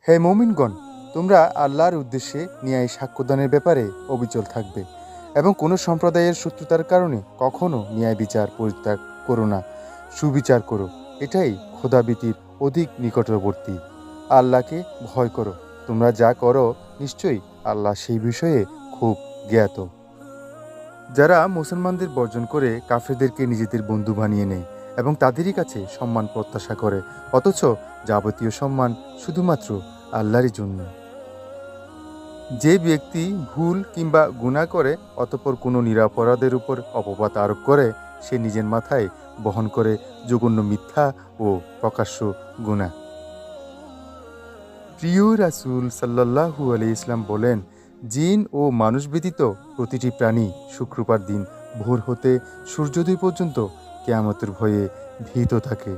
হে মুমিনগণ, তোমরা আল্লাহর উদ্দেশ্যে ন্যায় সাক্ষ্যদানের ব্যাপারে অবিচল থাকবে এবং কোনো সম্প্রদায়ের শত্রুতার কারণে কখনো ন্যায় বিচার পরিত্যাগ করো না, সুবিচার করো। এটাই খোদাভীতির অধিক নিকটবর্তী। আল্লাহকে ভয় করো। তোমরা যা করো নিশ্চয়ই আল্লাহ সেই বিষয়ে খুব জ্ঞাত। যারা মুসলমানদের বর্জন করে কাফেরদেরকে নিজেদের বন্ধু বানিয়ে নেয় এবং তাদেরই কাছে সম্মান প্রত্যাশা করে, অথচ যাবতীয় সম্মান শুধুমাত্র আল্লাহরই জন্য। যে ব্যক্তি ভুল কিংবা গুনাহ করে অতঃপর কোনো নিরপরাধের উপর অপবাদ আরোপ করে, সে নিজের মাথায় বহন করে জঘন্য মিথ্যা ও প্রকাশ্য গুনাহ। প্রিয় রাসূল সাল্লাল্লাহু আলাইহি ইসলাম বলেন, জিন ও মানুষ ব্যতীত প্রতিটি প্রাণী শুক্রবার দিন ভোর হতে সূর্যোদয় পর্যন্ত কিয়ামতের ভয়ে ভীত থাকে।